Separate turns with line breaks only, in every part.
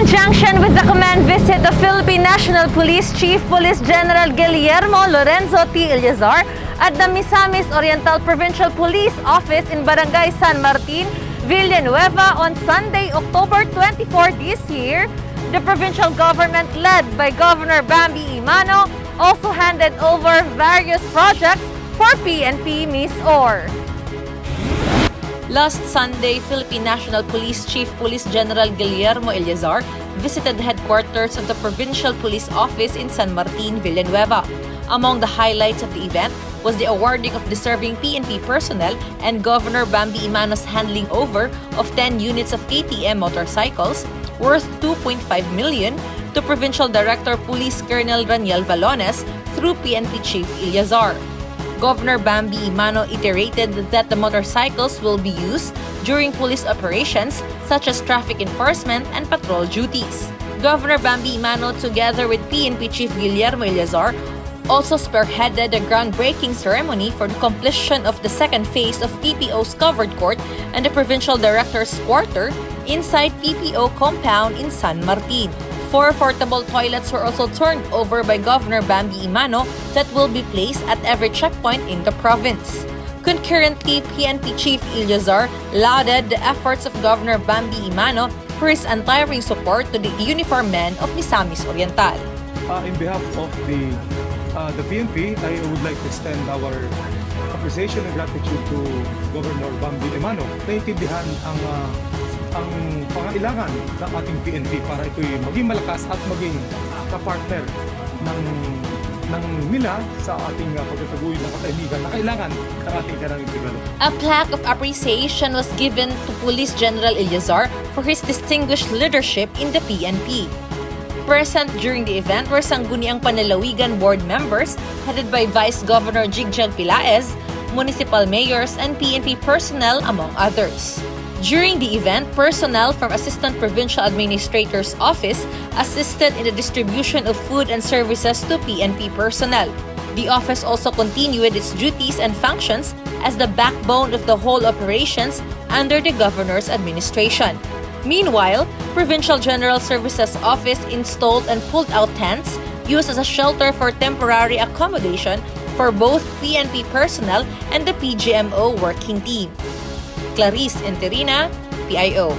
conjunction with the command visit of Philippine National Police Chief Police General Guillermo Lorenzo T. Eliazar at the Misamis Oriental Provincial Police Office in Barangay San Martin, Villanueva on Sunday, October 24 this year, the provincial government led by Governor Bambi Emano also handed over various projects for PNP Miss Or. Last Sunday, Philippine National Police Chief Police General Guillermo Eliazar visited the headquarters of the Provincial Police Office in San Martin, Villanueva. Among the highlights of the event was the awarding of deserving PNP personnel and Governor Bambi Emano's handing over of 10 units of KTM motorcycles worth 2.5 million to Provincial Director Police Colonel Raniel Valones through PNP Chief Eliazar. Governor Bambi Emano iterated that the motorcycles will be used during police operations such as traffic enforcement and patrol duties. Governor Bambi Emano, together with PNP Chief Guillermo Eliazar, also spearheaded the groundbreaking ceremony for the completion of the second phase of PPO's covered court and the Provincial Director's quarter inside PPO compound in San Martin. 4 portable toilets were also turned over by Governor Bambi Emano that will be placed at every checkpoint in the province. Concurrently, PNP Chief Eliazar lauded the efforts of Governor Bambi Emano for his untiring support to the uniformed men of Misamis Oriental.
In behalf of the PNP, I would like to extend our appreciation and gratitude to Governor Bambi Emano. Naiintindihan ang pangailangan ng ating PNP para ito'y maging malakas at maging kapartner ng nila sa ating pagtataguyod ng katahimikan na kailangan ng ating karang develop.
A plaque of appreciation was given to Police General Eliazar for his distinguished leadership in the PNP. Present during the event were Sangguniang Panlalawigan board members headed by Vice Governor Jigjan Pilaez, municipal mayors, and PNP personnel, among others. During the event, personnel from Assistant Provincial Administrator's Office assisted in the distribution of food and services to PNP personnel. The office also continued its duties and functions as the backbone of the whole operations under the Governor's administration. Meanwhile, Provincial General Services Office installed and pulled out tents used as a shelter for temporary accommodation for both PNP personnel and the PGMO working team. Clarice Enterina, PIO.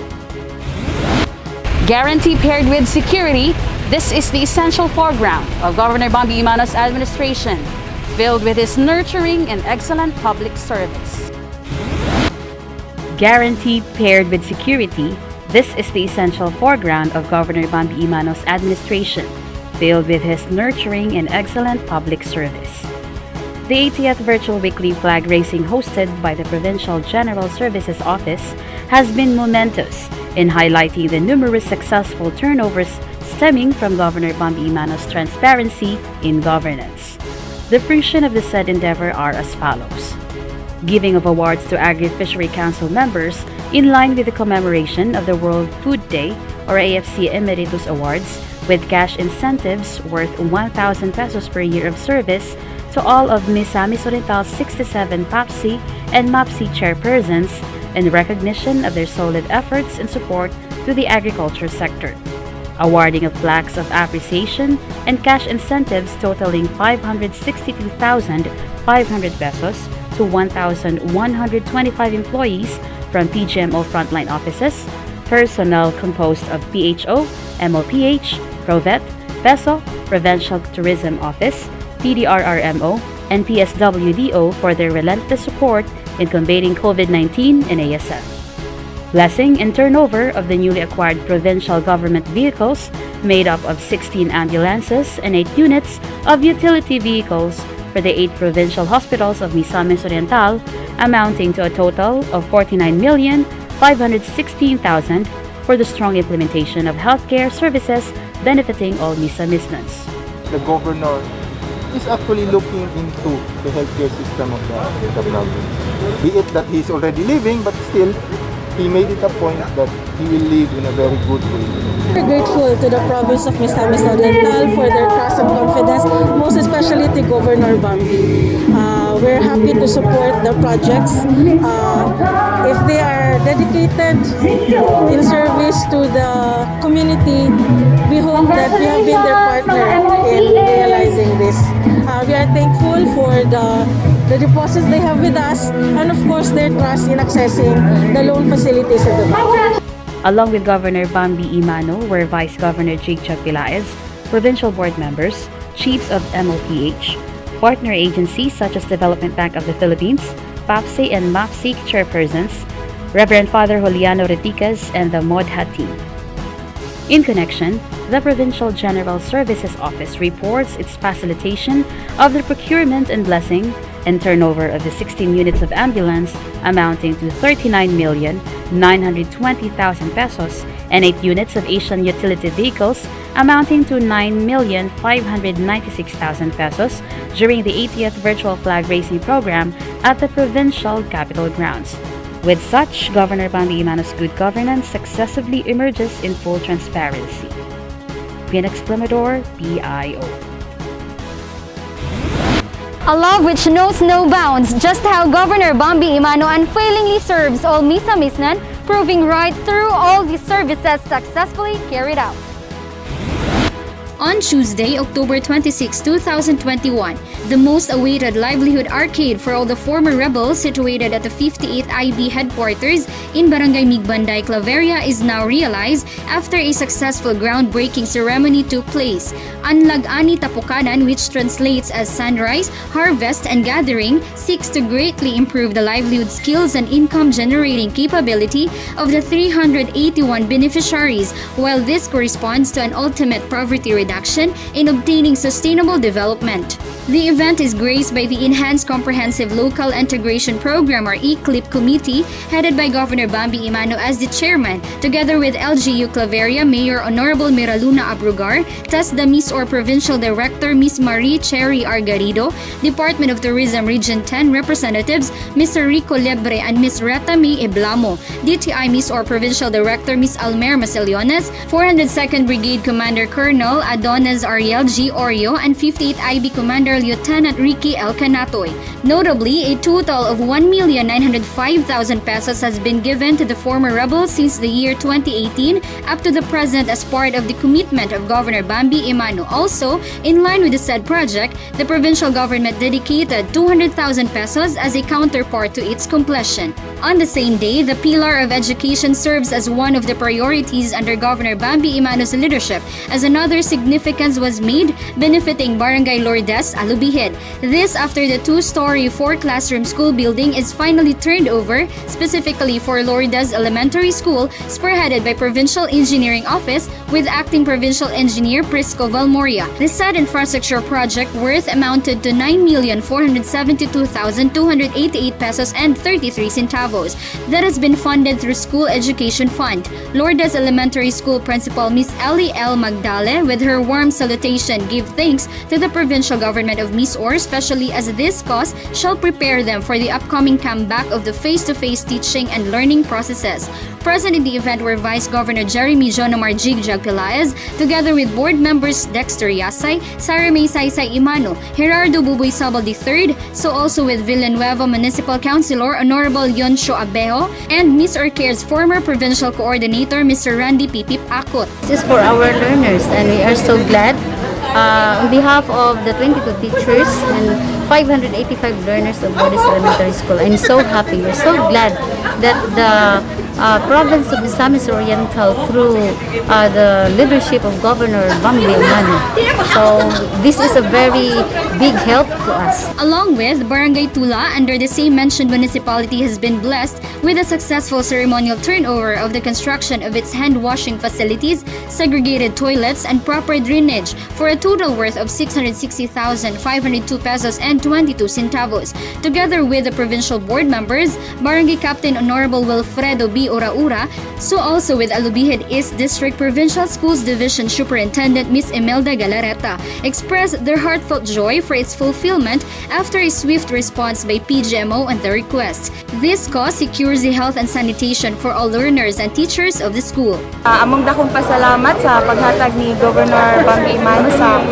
Guarantee paired with security, this is the essential foreground of Governor Bambi Emano's administration, filled with his nurturing and excellent public service. Guarantee paired with security, this is the essential foreground of Governor Bambi Emano's administration, filled with his nurturing and excellent public service. The 80th Virtual Weekly Flag Raising hosted by the Provincial General Services Office has been momentous in highlighting the numerous successful turnovers stemming from Governor Bambi Emano's transparency in governance. The fruition of the said endeavor are as follows. Giving of awards to Agri-Fishery Council members in line with the commemoration of the World Food Day or AFC Emeritus Awards with cash incentives worth 1,000 pesos per year of service to all of Misamis Oriental's 67 PAPSI and MAPSI chairpersons in recognition of their solid efforts and support to the agriculture sector. Awarding of plaques of appreciation and cash incentives totaling 562,500 pesos to 1,125 employees from PGMO frontline offices, personnel composed of PHO, MOPH, PROVET, PESO, Provincial Tourism Office, PDRRMO, and PSWDO for their relentless support in combating COVID-19 and ASF. Blessing and turnover of the newly acquired provincial government vehicles made up of 16 ambulances and 8 units of utility vehicles for the 8 provincial hospitals of Misamis Oriental, amounting to a total of 49,516,000 for the strong implementation of healthcare services benefiting all Misamisnans.
The governor is actually looking into the healthcare system of the province. Be it that he's already living, but still, he made it a point that he will live in a very good way.
We're grateful to the province of Misamis Oriental for their trust and confidence, most especially to Governor Bambi. We're happy to support the projects. If they are dedicated in service service to the community. We hope that we have been their partner in realizing this. We are thankful for the deposits they have with us, and of course their trust in accessing the loan facilities of the bank.
Along with Governor Bambi Emano were Vice Governor GYVBE, provincial board members, chiefs of MOPH, partner agencies such as Development Bank of the Philippines, PAPSE and MAPSIC chairpersons, Reverend Father Juliano Reticas, and the MODHA team. In connection, the Provincial General Services Office reports its facilitation of the procurement and blessing and turnover of the 16 units of ambulance amounting to 39,920,000 pesos and 8 units of Asian utility vehicles amounting to 9,596,000 pesos during the 80th Virtual Flag Raising Program at the Provincial Capitol Grounds. With such, Governor Bambi Emano's good governance successively emerges in full transparency. Phoenix Plumador, PIO.
A love which knows no bounds, just how Governor Bambi Emano unfailingly serves all Misamisnan, proving right through all the services successfully carried out. On Tuesday, October 26, 2021, the most awaited livelihood arcade for all the former rebels situated at the 58th IB headquarters in Barangay Migbanday, Claveria is now realized after a successful groundbreaking ceremony took place. Unlag Ani Tapukanan, which translates as sunrise, harvest, and gathering, seeks to greatly improve the livelihood skills and income generating capability of the 381 beneficiaries, while this corresponds to an ultimate poverty reduction in obtaining sustainable development. The event is graced by the Enhanced Comprehensive Local Integration Program or ECLIP Committee headed by Governor Bambi Emano as the chairman, together with LGU Claveria Mayor Honorable Miraluna Abrugar, TESDA Miss or Provincial Director Miss Marie Cherry Argarido, Department of Tourism Region 10 representatives Mr. Rico Lebre and Miss Reta May Eblamo, DTI Miss or Provincial Director Miss Almer Maceliones, 402nd Brigade Commander Colonel Adonis Ariel G. Orio, and 58th IB Commander Lieutenant Ricky L. Canatoy. Notably, a total of 1,905,000 pesos has been given to the former rebels since the year 2018 up to the present as part of the commitment of Governor Bambi Emano. Also, in line with the said project, the provincial government dedicated 200,000 pesos as a counterpart to its completion. On the same day, the pillar of education serves as one of the priorities under Governor Bambi Emano's leadership, as another significance was made benefiting Barangay Lourdes, Alubihid. This after the 2-story 4-classroom school building is finally turned over, specifically for Lourdes Elementary School, spearheaded by Provincial Engineering Office with Acting Provincial Engineer Prisco Valmoria. The said infrastructure project worth amounted to 9,472,288 pesos and 33 centavos. That has been funded through School Education Fund. Lourdes Elementary School Principal Miss Ellie L. Magdale, with her warm salutation, gave thanks to the provincial government of Misor, especially as this cause shall prepare them for the upcoming comeback of the face-to-face teaching and learning processes. Present in the event were Vice Governor Jeremy Jonomar Jigjag-Pelaez, together with board members Dexter Yasay, Sarah May Saysay Emano, Gerardo Buboy Sabal III, so also with Villanueva Municipal Councilor Honorable Yonsho Abejo, and Miss Orcare's former provincial coordinator Mr. Randy Pipip Akot.
This is for our learners, and we are so glad on behalf of the 22 teachers and 585 learners of Lourdes Elementary School. I'm so happy. We're so glad that the province of Misamis Oriental, through the leadership of Governor Bambi Emano. So this is a very big help to us.
Along with Barangay Tula, under the same mentioned municipality, has been blessed with a successful ceremonial turnover of the construction of its hand washing facilities, segregated toilets, and proper drainage for a total worth of 660,502 pesos and 22 centavos. Together with the provincial board members, Barangay Captain Honorable Wilfredo B. Uraura, so also with Alubihid East District Provincial Schools Division Superintendent Miss Imelda Galareta, expressed their heartfelt joy for its fulfillment after a swift response by PGMO on the request. This cause secures the health and sanitation for all learners and teachers of the school.
Among dakong pasalamat sa paghatag ni Governor Bambi Emano sa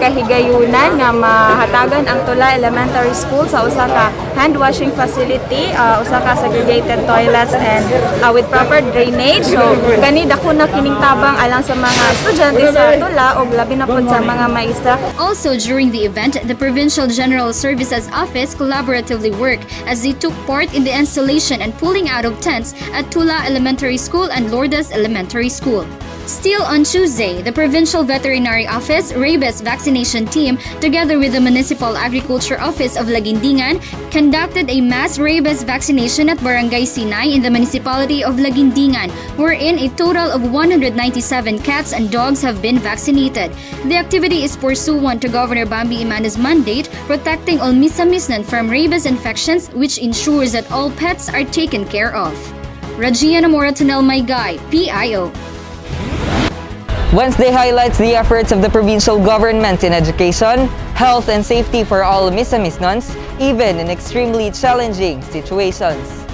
kahigayunan nga mahatagan ang Tula Elementary School sa usa ka hand washing facility, usa ka segregated toilets and with proper drainage. So kani dako na kining tabang alang sa mga estudyante sa tula ug labi na pud sa mga maestra.
Also during the event, the Provincial General Services Office collaboratively worked as they took part in the installation and pulling out of tents at Tula Elementary School and Lourdes Elementary School. Still on Tuesday, the Provincial Veterinary Office Rabies Vaccination Team, together with the Municipal Agriculture Office of Laguindingan, conducted a mass rabies vaccination at Barangay Sinay in the municipality of Laguindingan, wherein a total of 197 cats and dogs have been vaccinated. The activity is pursuant to Governor Bambi Emano's mandate protecting all Misamisnan from rabies infections, which ensures that all pets are taken care of. Rajiana Moratonel Maygay, PIO.
Wednesday highlights the efforts of the provincial government in education, health, and safety for all Misamisnons, even in extremely challenging situations.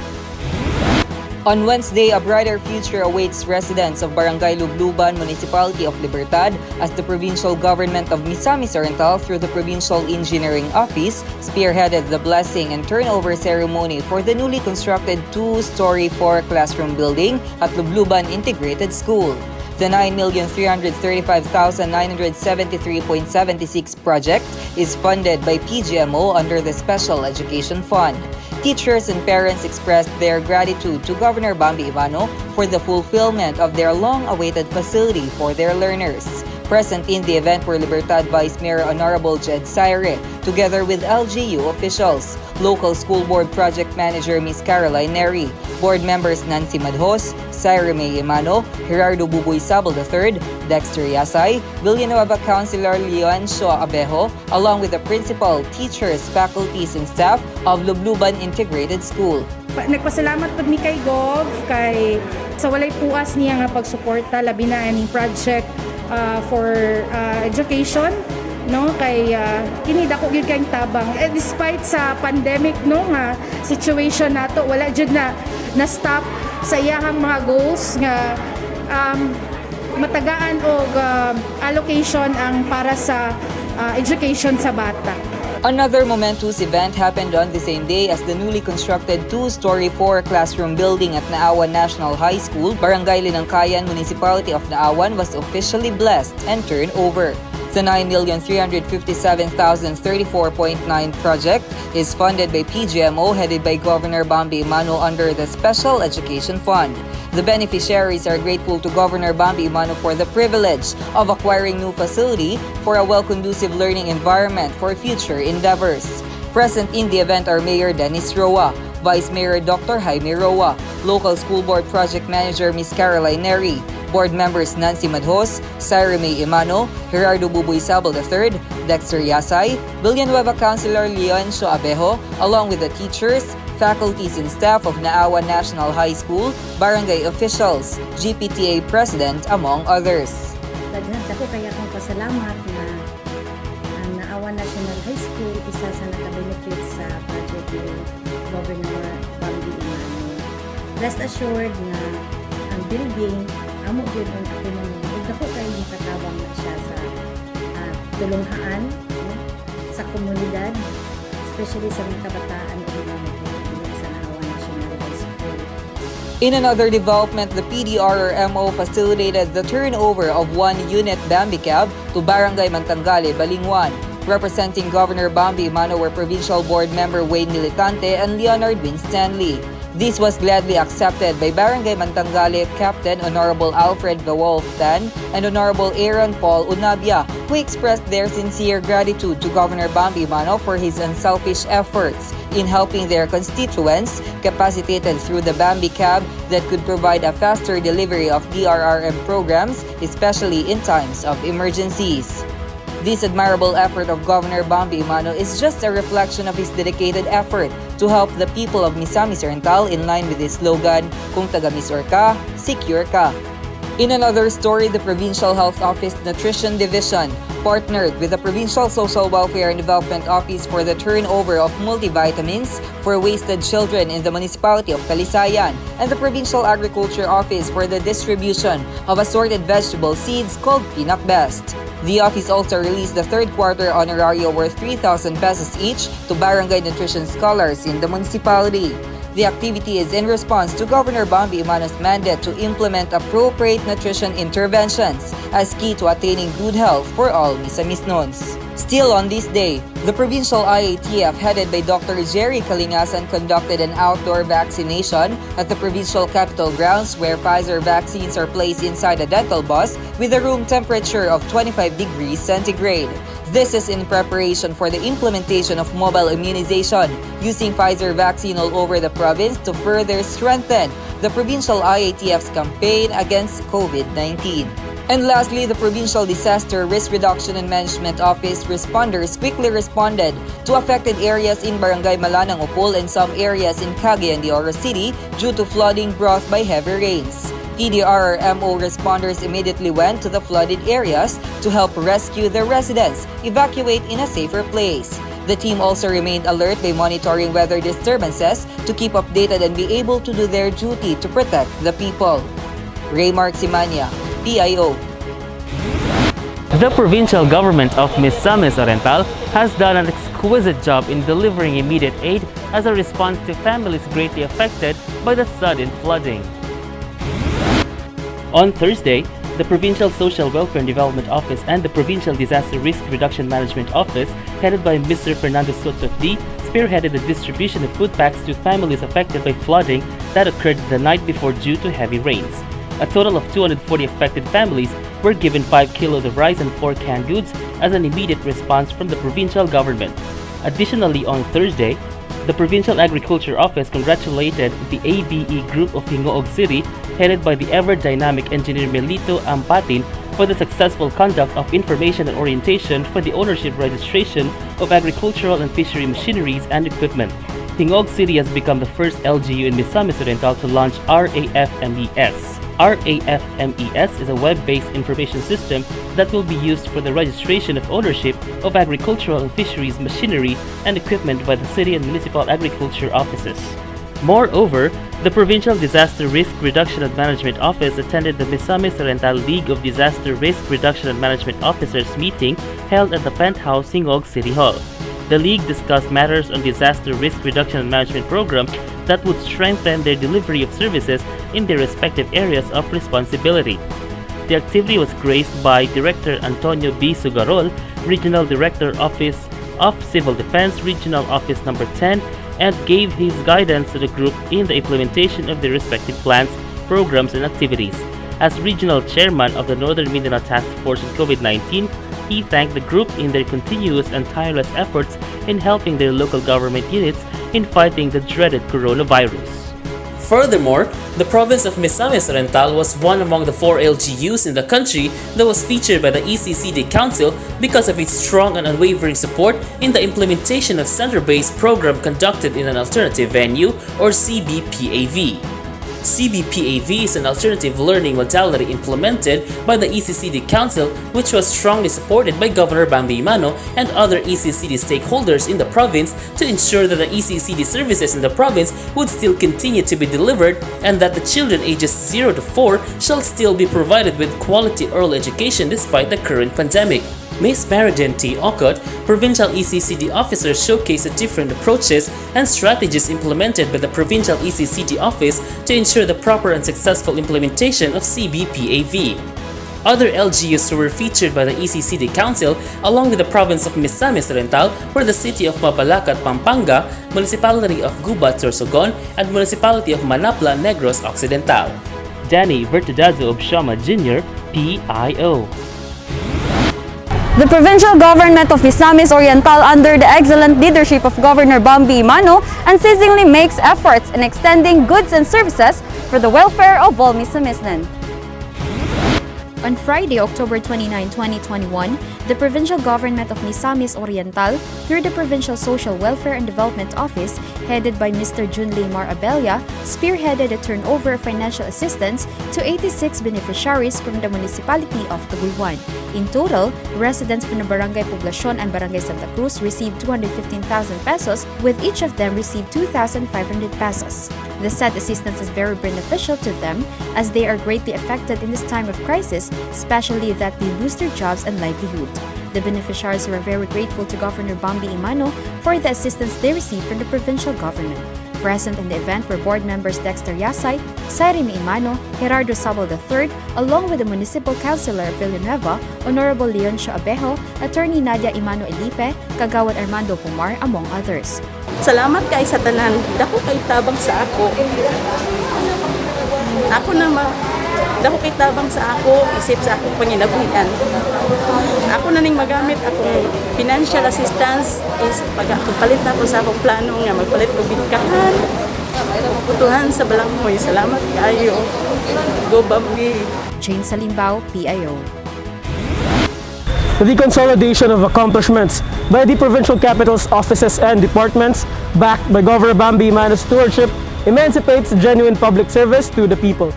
On Wednesday, a brighter future awaits residents of Barangay Lubluban, Municipality of Libertad, as the provincial government of Misamis Oriental, through the Provincial Engineering Office, spearheaded the blessing and turnover ceremony for the newly constructed 2-story 4-classroom building at Lubluban Integrated School. The 9,335,973.76 project is funded by PGMO under the Special Education Fund. Teachers and parents expressed their gratitude to Governor Bambi Emano for the fulfillment of their long-awaited facility for their learners. Present in the event were Libertad Vice Mayor Honorable Jed Saire, together with LGU officials, local school board project manager Ms. Caroline Neri, board members Nancy Madhos, Saire Emano, Gerardo Buboy Sabal III, Dexter Yasay, Villanueva Councilor Leoncio Abejo, along with the principal, teachers, faculties, and staff of Lubluban Integrated School.
Nagpasalamat pud mi kay Gov kay sa walay puas niya nga pagsuporta labi na aning project for education, no, kay kini dako gyud kay tabang despite sa pandemic, no, nga situation nato wala jud na stop sa iyahang mga goals nga matagaan og allocation ang para sa education sa bata.
Another momentous event happened on the same day as the newly constructed 2-story 4-classroom building at Naawan National High School, Barangay Linangkayan, Municipality of Naawan was officially blessed and turned over. The 9,357,034.9 project is funded by PGMO headed by Governor Bambi Emano under the Special Education Fund. The beneficiaries are grateful to Governor Bambi Emano for the privilege of acquiring new facility for a well-conducive learning environment for future endeavors. Present in the event are Mayor Dennis Roa, Vice Mayor Dr. Jaime Roa, Local School Board Project Manager Ms. Caroline Neri, Board members Nancy Madhos, Saire Emano, Gerardo Buboy Sabal III, Dexter Yasay, Villanueva Councilor Leoncio Abejo, along with the teachers, faculties, and staff of Naawan National High School, barangay officials, GPTA President, among others.
Daghan ako kaya akong pasalamat na ang Naawan National High School isa sa naka-benefit sa project ni Governor Bambi Emano. Rest assured na ang building amo gyud ang atinong dako kay makatawang na siya sa tulunghaan, no, sa komunidad, especially sa mga kabataan o mga sa Naawan National High School.
In another development, the PDRRMO facilitated the turnover of one unit Bambi cab to Barangay Mantangale, Balingwan. Representing Governor Bambi Emano were Provincial Board Member Wayne Militante and Leonard Winstanley. This was gladly accepted by Barangay Mantangale Captain Honorable Alfred Gawolftan and Honorable Aaron Paul Unabia, who expressed their sincere gratitude to Governor Bambi Emano for his unselfish efforts in helping their constituents, capacitated through the Bambi Cab that could provide a faster delivery of DRRM programs, especially in times of emergencies. This admirable effort of Governor Bambi Emano is just a reflection of his dedicated effort to help the people of Misamis Oriental in line with his slogan, Kung taga-Misor ka, secure ka. In another story, the Provincial Health Office Nutrition Division partnered with the Provincial Social Welfare and Development Office for the turnover of multivitamins for wasted children in the municipality of Calisayan and the Provincial Agriculture Office for the distribution of assorted vegetable seeds called Peanut Best. The office also released the third quarter honorario worth 3,000 pesos each to barangay nutrition scholars in the municipality. The activity is in response to Governor Bambi Emano's mandate to implement appropriate nutrition interventions as key to attaining good health for all Misamis Nons. Still on this day, the provincial IATF headed by Dr. Jerry Kalingasan conducted an outdoor vaccination at the provincial capital grounds where Pfizer vaccines are placed inside a dental bus with a room temperature of 25 degrees centigrade. This is in preparation for the implementation of mobile immunization using Pfizer vaccine all over the province to further strengthen the provincial IATF's campaign against COVID-19. And lastly, the Provincial Disaster Risk Reduction and Management Office responders quickly responded to affected areas in Barangay Malanang Upol and some areas in Cagayan de Oro City due to flooding brought by heavy rains. PDRRMO responders immediately went to the flooded areas to help rescue the residents, evacuate in a safer place. The team also remained alert by monitoring weather disturbances to keep updated and be able to do their duty to protect the people. Raymark Simania, PIO.
The provincial government of Misamis Oriental has done an exquisite job in delivering immediate aid as a response to families greatly affected by the sudden flooding. On Thursday, the Provincial Social Welfare and Development Office and the Provincial Disaster Risk Reduction Management Office, headed by Mr. Fernando Sotsot D, spearheaded the distribution of food packs to families affected by flooding that occurred the night before due to heavy rains. A total of 240 affected families were given 5 kilos of rice and 4 canned goods as an immediate response from the provincial government. Additionally, on Thursday, the Provincial Agriculture Office congratulated the ABE Group of Hingoog City, headed by the ever-dynamic engineer Melito Ampatin, for the successful conduct of information and orientation for the ownership registration of agricultural and fishery machineries and equipment. Hingoog City has become the first LGU in Misamis Oriental to launch RAFMES. RAFMES is a web-based information system that will be used for the registration of ownership of agricultural and fisheries machinery and equipment by the city and municipal agriculture offices. Moreover, the Provincial Disaster Risk Reduction and Management Office attended the Misamis Oriental League of Disaster Risk Reduction and Management Officers meeting held at the Penthouse Hingoog City Hall. The League discussed matters on disaster risk reduction and management programs that would strengthen their delivery of services in their respective areas of responsibility. The activity was graced by Director Antonio B. Sugarol, Regional Director Office of Civil Defense, Regional Office Number 10, and gave his guidance to the group in the implementation of their respective plans, programs, and activities. As Regional Chairman of the Northern Mindanao Task Force on COVID-19, he thanked the group in their continuous and tireless efforts in helping their local government units in fighting the dreaded coronavirus.
Furthermore, the province of Misamis Oriental was one among the 4 LGUs in the country that was featured by the ECCD Council because of its strong and unwavering support in the implementation of center-based program conducted in an alternative venue, or CBPAV. CBPAV is an alternative learning modality implemented by the ECCD Council, which was strongly supported by Governor Bambi Emano and other ECCD stakeholders in the province to ensure that the ECCD services in the province would still continue to be delivered and that the children ages 0 to 4 shall still be provided with quality early education despite the current pandemic. Ms. Maridin T. Okot, Provincial ECCD Officer, showcased the different approaches and strategies implemented by the Provincial ECCD Office to ensure the proper and successful implementation of CBPAV. Other LGUs who were featured by the ECCD Council, along with the province of Misamis Oriental, were the city of Mabalacat, Pampanga, Municipality of Gubat, Sorsogon, and Municipality of Manapla, Negros Occidental.
Danny Vertidazo of Shama Jr., PIO.
The provincial government of Misamis Oriental, under the excellent leadership of Governor Bambi Emano, unceasingly makes efforts in extending goods and services for the welfare of all Misamisnan.
On Friday, October 29, 2021, the provincial government of Misamis Oriental, through the Provincial Social Welfare and Development Office, headed by Mr. Junley Mar Abella, spearheaded the turnover of financial assistance to 86 beneficiaries from the municipality of Taguywan. In total, residents from the Barangay Poblacion and Barangay Santa Cruz received 215,000 pesos, with each of them received 2,500 pesos. The said assistance is very beneficial to them as they are greatly affected in this time of crisis, especially that they lose their jobs and livelihood. The beneficiaries were very grateful to Governor Bambi Emano for the assistance they received from the provincial government. Present in the event were board members Dexter Yasay, Sairimi Emano, Gerardo Sabal III, along with the Municipal Councilor of Villanueva, Honorable Leoncio Abejo, Attorney Nadia Emano Elipe, Kagawad Armando Pumar, among others.
Salamat kay sa tanan, dako kay tabang sa ako. Dako kay tabang sa ako, isip sa akong panginabuhian. Ako na ning magamit akong financial assistance is pagpalit na ko sa akong plano nga magpalit ko bigkahan. Putuhan sa balanghoy. Salamat kayo. Go Bambi.
Jane Salimbao, PIO.
The consolidation of accomplishments by the provincial capitals, offices, and departments, backed by Governor Bambi Emano's stewardship, emancipates genuine public service to the people.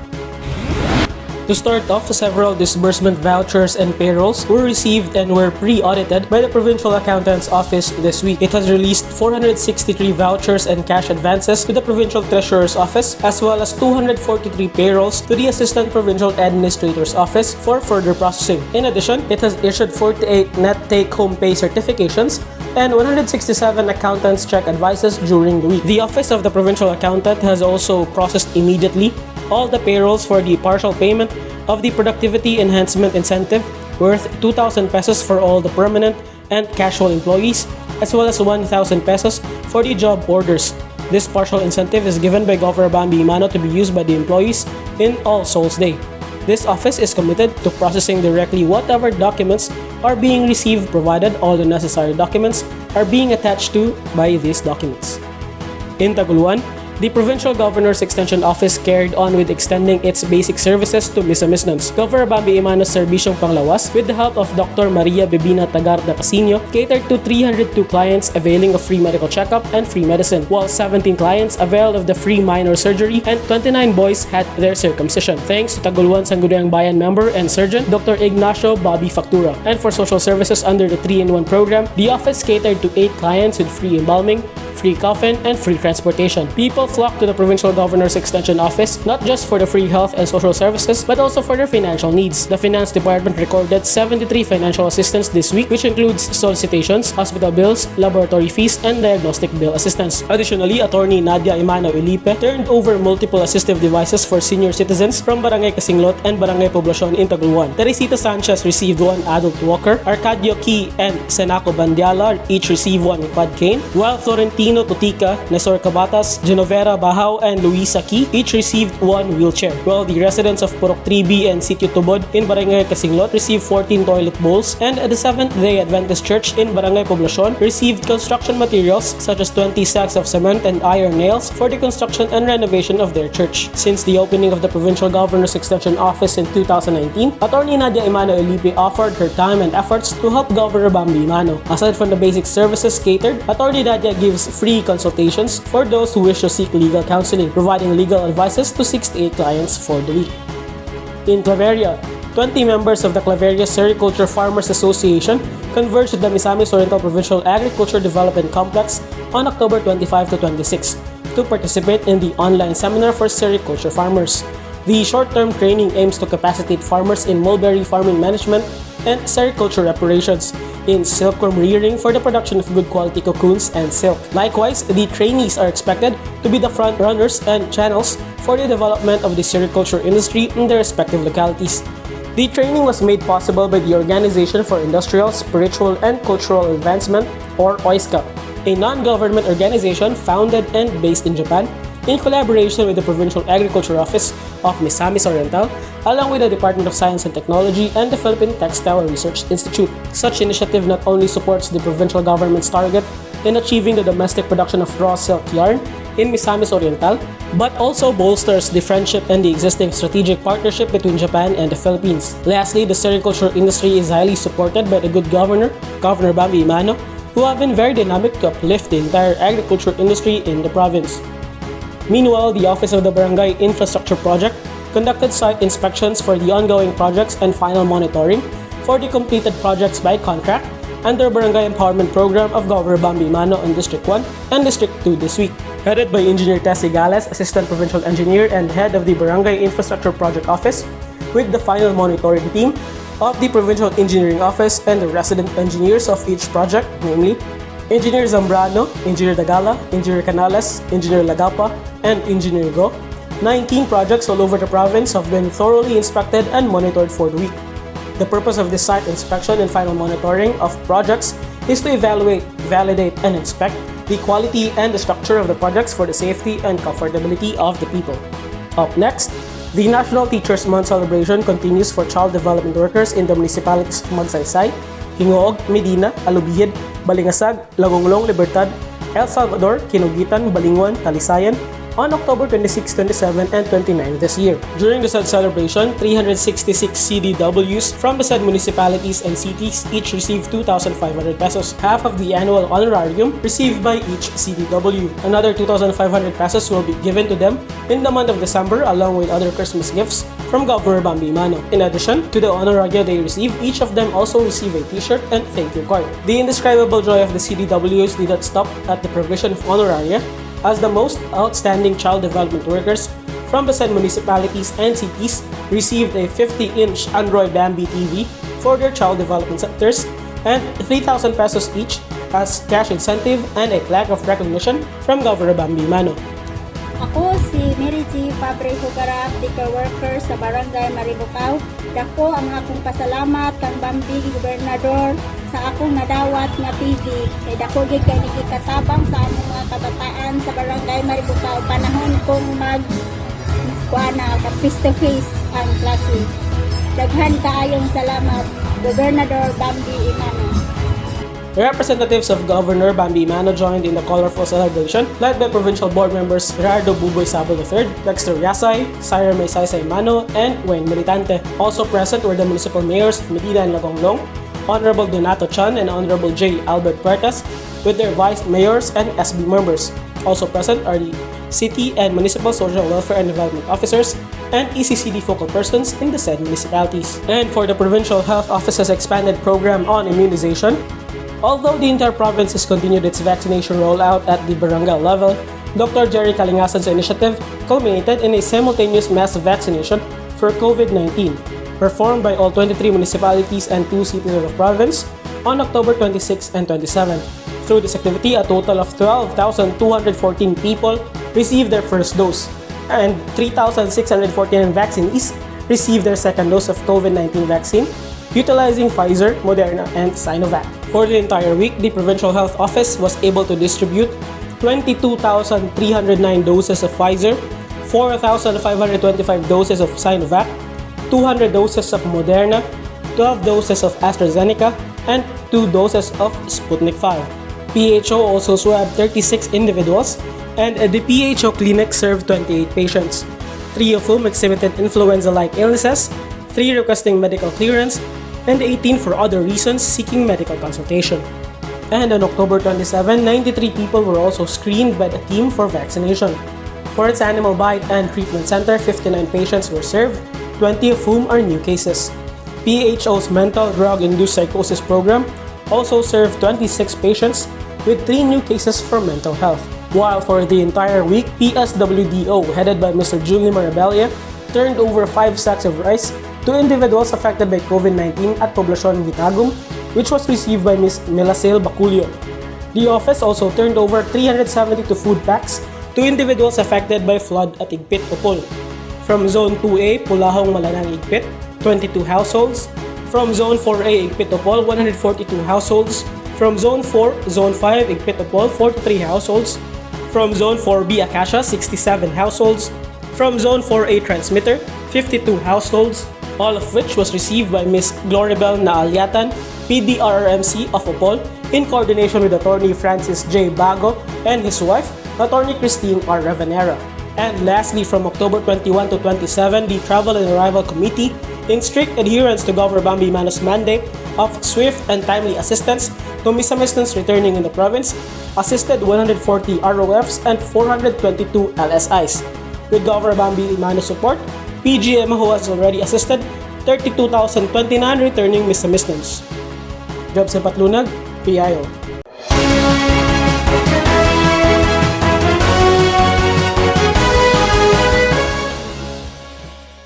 To start off, several disbursement vouchers and payrolls were received and were pre-audited by the Provincial Accountant's Office this week. It has released 463 vouchers and cash advances to the Provincial Treasurer's Office, as well as 243 payrolls to the Assistant Provincial Administrator's Office for further processing. In addition, it has issued 48 net take-home pay certifications and 167 accountants' check advices during the week. The Office of the Provincial Accountant has also processed immediately all the payrolls for the partial payment of the Productivity Enhancement Incentive worth 2,000 pesos for all the permanent and casual employees, as well as 1,000 pesos for the job orders. This partial incentive is given by Governor Bambi Emano to be used by the employees in All Souls Day. This office is committed to processing directly whatever documents are being received, provided all the necessary documents are being attached to by these documents. In Taguluan, the Provincial Governor's Extension Office carried on with extending its basic services to Misamis. Governor Bambi Emano's Serbisyong Panglawas, with the help of Dr. Maria Bebina Tagarda Casino, catered to 302 clients availing of free medical checkup and free medicine, while 17 clients availed of the free minor surgery and 29 boys had their circumcision. Thanks to Taguluan Sangguniang Bayan member and surgeon Dr. Ignacio Bobby Factura. And for social services under the 3-in-1 program, the office catered to 8 clients with free embalming, free coffin, and free transportation. People flocked to the Provincial Governor's Extension Office not just for the free health and social services, but also for their financial needs. The Finance Department recorded 73 financial assistance this week, which includes solicitations, hospital bills, laboratory fees, and diagnostic bill assistance. Additionally, Attorney Nadia Emano Elipe turned over multiple assistive devices for senior citizens from Barangay Kasinglot and Barangay Poblacion in Taguluan. Teresita Sanchez received 1 adult walker, Arcadio Key and Senaco Bandiala each received 1 quad cane, while Florentino Tutica, Nesor Cabatas, Genovera Bahaw, and Luisa Key each received 1 wheelchair, while the residents of Purok 3B and Sitio Tubod in Barangay Kasinglot received 14 toilet bowls, and the Seventh-day Adventist Church in Barangay Poblacion received construction materials such as 20 sacks of cement and iron nails for the construction and renovation of their church. Since the opening of the Provincial Governor's Extension Office in 2019, Attorney Nadia Emano Elipe offered her time and efforts to help Governor Bambi Emano. Aside from the basic services catered, Attorney Nadia gives free consultations for those who wish to seek legal counseling, providing legal advices to 68 clients for the week. In Claveria, 20 members of the Claveria Sericulture Farmers Association converged at the Misamis Oriental Provincial Agriculture Development Complex on October 25 to 26 to participate in the online seminar for sericulture farmers. The short-term training aims to capacitate farmers in mulberry farming management and sericulture operations, in silkworm rearing for the production of good quality cocoons and silk. Likewise, the trainees are expected to be the front runners and channels for the development of the sericulture industry in their respective localities. The training was made possible by the Organization for Industrial, Spiritual, and Cultural Advancement, or OISCA, a non-government organization founded and based in Japan, in collaboration with the Provincial Agriculture Office of Misamis Oriental, along with the Department of Science and Technology and the Philippine Textile Research Institute. Such initiative not only supports the provincial government's target in achieving the domestic production of raw silk yarn in Misamis Oriental, but also bolsters the friendship and the existing strategic partnership between Japan and the Philippines. Lastly, the sericulture industry is highly supported by the good governor, Governor Bambi Emano, who have been very dynamic to uplift the entire agriculture industry in the province. Meanwhile, the Office of the Barangay Infrastructure Project conducted site inspections for the ongoing projects and final monitoring for the completed projects by contract under Barangay Empowerment Program of Governor Bambi Emano in District 1 and District 2 this week. Headed by Engineer Tessie Gales, Assistant Provincial Engineer and Head of the Barangay Infrastructure Project Office, with the final monitoring team of the Provincial Engineering Office and the resident engineers of each project, namely Engineer Zambrano, Engineer Dagala, Engineer Canales, Engineer Lagapa, and Engineer Go. 19 projects all over the province have been thoroughly inspected and monitored for the week. The purpose of this site inspection and final monitoring of projects is to evaluate, validate, and inspect the quality and the structure of the projects for the safety and comfortability of the people. Up next, the National Teachers Month celebration continues for child development workers in the municipalities of Magsaysay, Hingoog, Medina, Alubihid, Balingasag, Lagonglong, Libertad, El Salvador, Kinugitan, Balingwan, Talisayan, on October 26, 27, and 29 this year. During the said celebration, 366 CDWs from the said municipalities and cities each received 2,500 pesos, half of the annual honorarium received by each CDW. Another 2,500 pesos will be given to them in the month of December along with other Christmas gifts from Governor Bambi Emano. In addition to the honoraria they receive, each of them also receive a t-shirt and thank you card. The indescribable joy of the CDWs did not stop at the provision of honoraria, as the most outstanding child development workers from the said municipalities and cities received a 50-inch Android Bambi TV for their child development centers and 3,000 pesos each as cash incentive and a plaque of recognition from Governor Bambi Emano.
Ako si Mary G. Pabre Hugarap, Dika Worker sa Barangay Maribukaw. Dako ang akong pasalamat kang Bambi Gobernador sa akong nadawat nga TV. Kay dako gid kay nikikatabang sa among mga kabataan sa Barangay Maribukaw panahon kong kuana ka face to face ang klase. Daghan kaayong salamat, Gobernador Bambi Emano.
Representatives of Governor Bambi Emano joined in the colorful celebration, led by Provincial Board members Gerardo Buboy Sabo III, Dexter Yasay, Sire May Saysay Emano, and Wayne Militante. Also present were the municipal mayors of Medina and Lagonglong, Honorable Donato Chan and Honorable J. Albert Puertas, with their vice mayors and SB members. Also present are the city and municipal social welfare and development officers and ECCD focal persons in the said municipalities. And for the Provincial Health Office's expanded program on immunization, although the entire province has continued its vaccination rollout at the barangay level, Dr. Jerry Kalingasan's initiative culminated in a simultaneous mass vaccination for COVID-19, performed by all 23 municipalities and 2 cities of the province on October 26 and 27. Through this activity, a total of 12,214 people received their first dose, and 3,649 vaccinees received their second dose of COVID-19 vaccine, utilizing Pfizer, Moderna, and Sinovac. For the entire week, the Provincial Health Office was able to distribute 22,309 doses of Pfizer, 4,525 doses of Sinovac, 200 doses of Moderna, 12 doses of AstraZeneca, and 2 doses of Sputnik V. PHO also swabbed 36 individuals, and the PHO clinic served 28 patients, 3 of whom exhibited influenza-like illnesses, 3 requesting medical clearance, and 18 for other reasons seeking medical consultation. And on October 27, 93 people were also screened by the team for vaccination. For its Animal Bite and Treatment Center, 59 patients were served, 20 of whom are new cases. PHO's Mental Drug-Induced Psychosis program also served 26 patients with 3 new cases for mental health. While for the entire week, PSWDO, headed by Mr. Julie Marabella, turned over 5 sacks of rice to individuals affected by COVID-19 at Poblacion Vitagum, which was received by Ms. Melacel Baculio. The office also turned over 372 food packs to individuals affected by flood at Igpit, Opol. From Zone 2A, Pulahong, Malanang, Igpit, 22 households. From Zone 4A, Igpit, Opol, 142 households. From Zone 4, Zone 5, Igpit, Opol, 43 households. From Zone 4B, Acacia, 67 households. From Zone 4A Transmitter, 52 households, all of which was received by Ms. Gloribel Naalyatan, PDRRMC of Opol, in coordination with Attorney Francis J. Bago and his wife, Attorney Christine R. Ravenera. And lastly, from October 21 to 27, the Travel and Arrival Committee, in strict adherence to Governor Bambi Emano's mandate of swift and timely assistance to Misamis returning in the province, assisted 140 ROFs and 422 LSIs. With Governor Bambi Emano's support, PGMO has already assisted 32,029 returning Misamisnons. Job sa Patlunag, PIO.